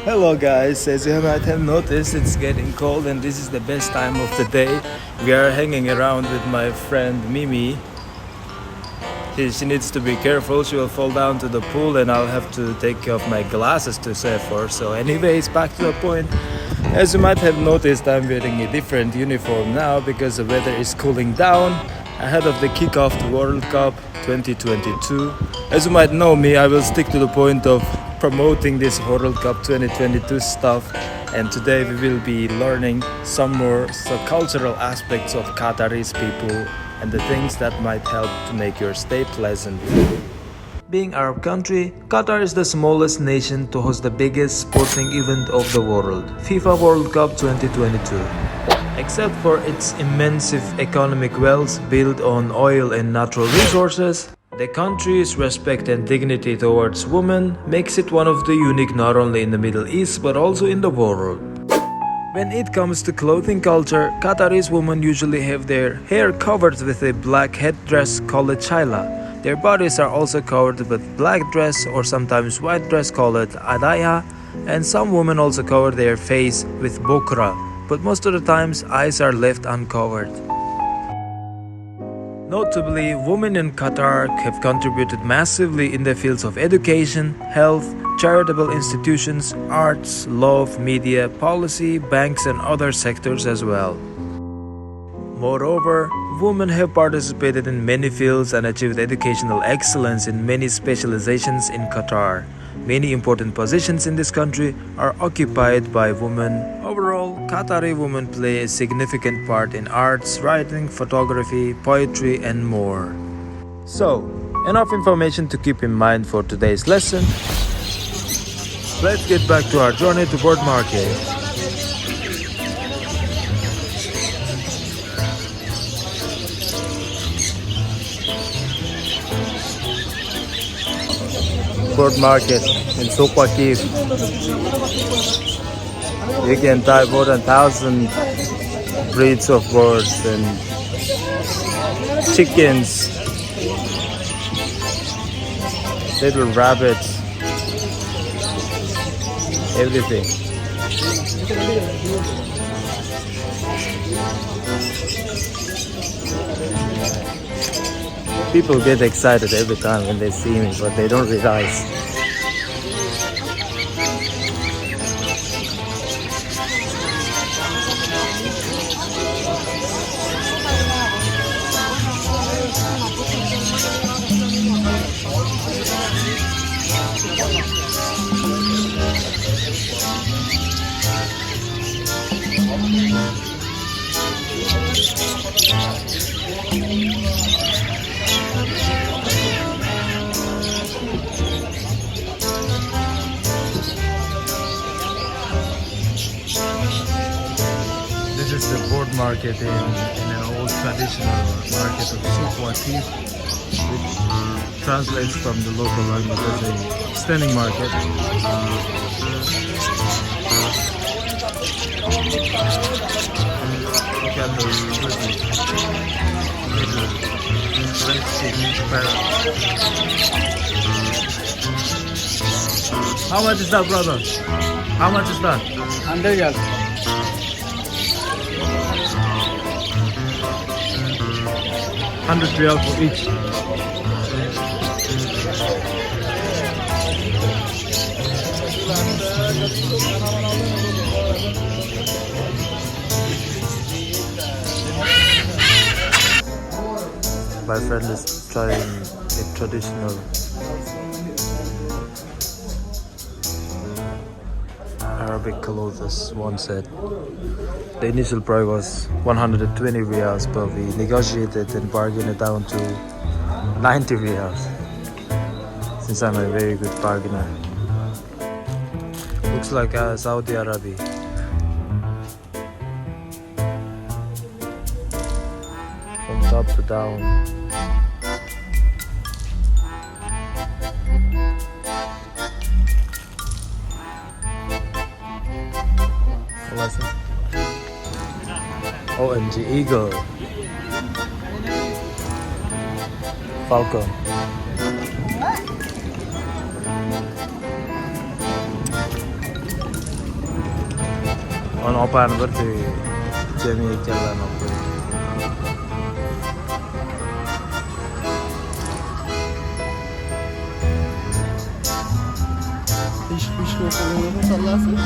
Hello guys, as you might have noticed, it's getting cold and this is the best time of the day. We are hanging around with my friend Mimi. She needs to be careful, she will fall down to the pool and I'll have to take off my glasses to save her. So anyways, back to the point. As you might have noticed, I'm wearing a different uniform now because the weather is cooling down ahead of the kickoff to World Cup 2022. As you might know me, I will stick to the point of promoting this World Cup 2022 stuff, and today we will be learning some more cultural aspects of Qatarese people and the things that might help to make your stay pleasant. Being Arab country, Qatar is the smallest nation to host the biggest sporting event of the world, FIFA World Cup 2022. Except for its immense economic wealth built on oil and natural resources, the country's respect and dignity towards women makes it one of the unique not only in the Middle East but also in the world. When it comes to clothing culture, Qatarese women usually have their hair covered with a black headdress called a chila. Their bodies are also covered with black dress or sometimes white dress called adaya, and some women also cover their face with bokra, but most of the times eyes are left uncovered. Notably, women in Qatar have contributed massively in the fields of education, health, charitable institutions, arts, law, media, policy, banks and other sectors as well. Moreover, women have participated in many fields and achieved educational excellence in many specializations in Qatar. Many important positions in this country are occupied by women. Overall, Qatari women play a significant part in arts, writing, photography, poetry, and more. So, enough information to keep in mind for today's lesson. Let's get back to our journey to Port Market. Port Market in Soud Waqif. You can buy more than 1,000 breeds of birds and chickens, little rabbits, everything. People get excited every time when they see me, but they don't realize. This is the board market in an old traditional market of Soud Waqif, which translates from the local language as a standing market. Look at those pretty little red chicken parrots. How much is that, brother? How much is that? 100 riyal. 100 riyal for each. My friend is trying a traditional Arabic clothes, one set. The initial price was 120 riyals, but we negotiated and bargained it down to 90 riyals, since I'm a very good bargainer. Looks like Saudi Arabia. top to down. What's it? OMG Eagle. Falcon. On open berarti Jamie jalan apa? Hiç kuş yok. Sallasın.